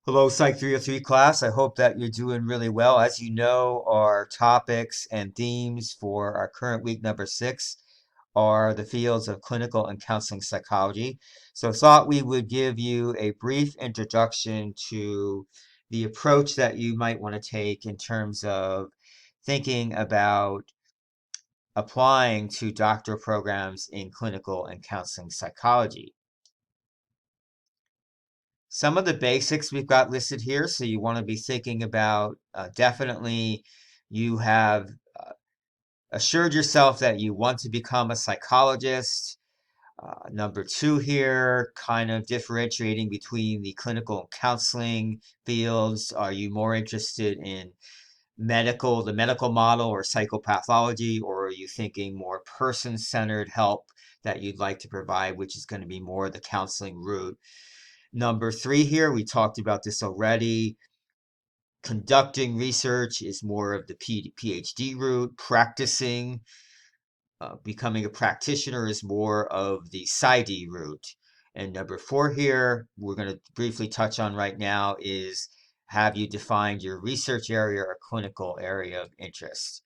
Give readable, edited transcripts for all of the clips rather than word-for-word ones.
Hello, Psych 303 class. I hope that you're doing really well. As you know, our topics and themes for our current week number 6 are the fields of clinical and counseling psychology. So I thought we would give you a brief introduction to the approach that you might want to take in terms of thinking about applying to doctoral programs in clinical and counseling psychology. Some of the basics we've got listed here, so you want to be thinking about definitely you have assured yourself that you want to become a psychologist. Number two here, kind of differentiating between the clinical and counseling fields. Are you more interested in the medical model or psychopathology, or are you thinking more person-centered help that you'd like to provide, which is going to be more the counseling route? Number three here, we talked about this already. Conducting research is more of the PhD route. Practicing, becoming a practitioner is more of the PsyD route. And number four here, we're going to briefly touch on right now is have you defined your research area or clinical area of interest?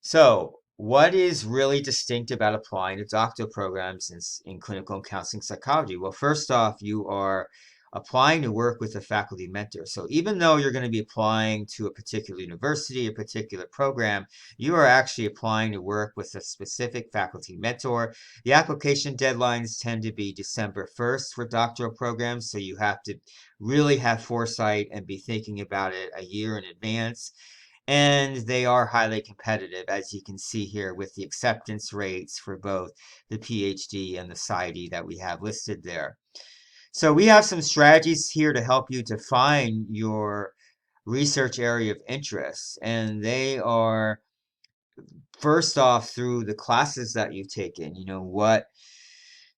So, what is really distinct about applying to doctoral programs in clinical and counseling psychology? Well, first off, you are applying to work with a faculty mentor. So, even though you're going to be applying to a particular university, a particular program, you are actually applying to work with a specific faculty mentor. The application deadlines tend to be December 1st for doctoral programs, so you have to really have foresight and be thinking about it a year in advance, and they are highly competitive, as you can see here with the acceptance rates for both the PhD and the PsyD that we have listed there. So we have some strategies here to help you define your research area of interest, and they are first off through the classes that you've taken. What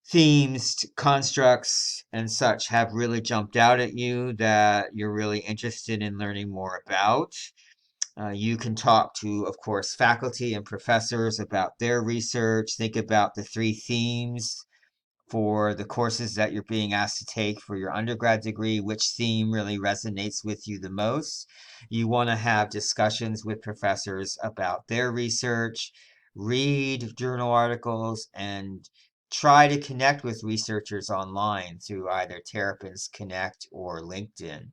themes, constructs, and such have really jumped out at you that you're really interested in learning more about. You can talk to, of course, faculty and professors about their research. Think about the three themes for the courses that you're being asked to take for your undergrad degree. Which theme really resonates with you the most? You want to have discussions with professors about their research, read journal articles, and try to connect with researchers online through either Terrapins Connect or LinkedIn.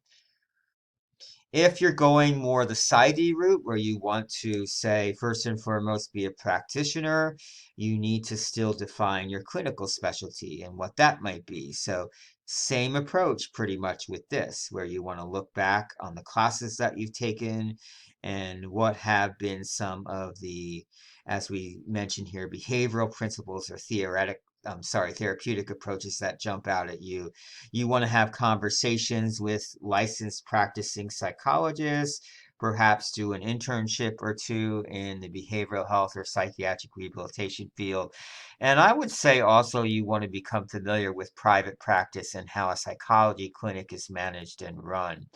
If you're going more the PsyD route, where you want to say, first and foremost, be a practitioner, you need to still define your clinical specialty and what that might be. So, same approach pretty much with this, where you want to look back on the classes that you've taken and what have been some of the, as we mentioned here, behavioral principles or therapeutic approaches that jump out at you. You want to have conversations with licensed practicing psychologists, perhaps do an internship or two in the behavioral health or psychiatric rehabilitation field. And I would say also you want to become familiar with private practice and how a psychology clinic is managed and run.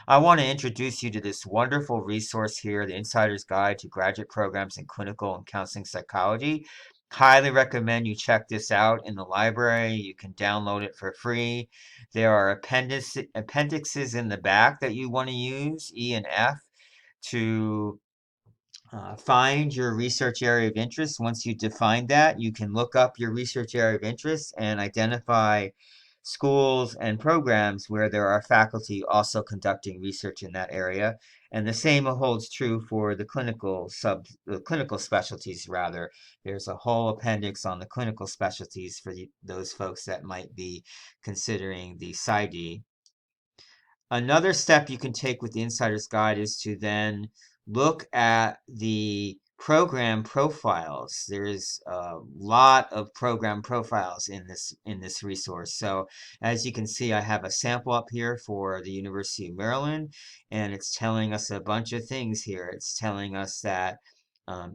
I want to introduce you to this wonderful resource here, the Insider's Guide to Graduate Programs in Clinical and Counseling Psychology. Highly recommend you check this out in the library. You can download it for free. There are appendixes in the back that you want to use, E and F, to find your research area of interest. Once you define that, you can look up your research area of interest and identify schools and programs where there are faculty also conducting research in that area. And the same holds true for the clinical specialties rather. There's a whole appendix on the clinical specialties for those folks that might be considering the PsyD. Another step you can take with the Insider's Guide is to then look at the program profiles. There's a lot of program profiles in this resource. So as you can see, I have a sample up here for the University of Maryland, and it's telling us a bunch of things here. It's telling us that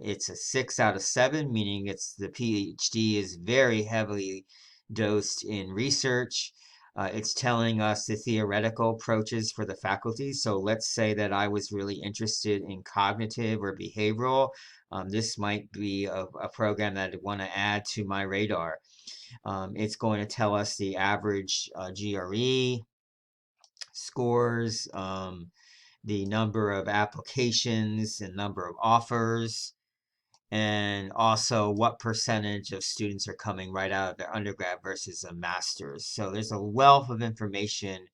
it's a 6 out of 7, meaning the PhD is very heavily dosed in research. It's telling us the theoretical approaches for the faculty. So let's say that I was really interested in cognitive or behavioral. This might be a program that I'd want to add to my radar. It's going to tell us the average GRE. scores, the number of applications and number of offers, and also what percentage of students are coming right out of their undergrad versus a master's. So there's a wealth of information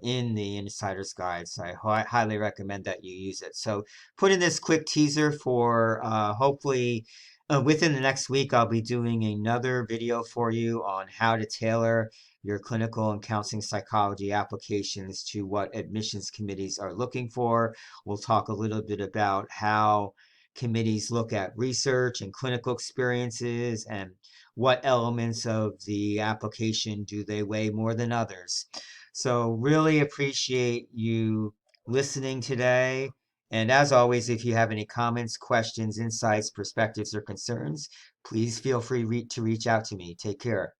in the Insider's Guide. So I highly recommend that you use it. So put in this quick teaser for hopefully within the next week, I'll be doing another video for you on how to tailor your clinical and counseling psychology applications to what admissions committees are looking for. We'll talk a little bit about how committees look at research and clinical experiences and what elements of the application do they weigh more than others. So really appreciate you listening today. And as always, if you have any comments, questions, insights, perspectives, or concerns, please feel free to reach out to me. Take care.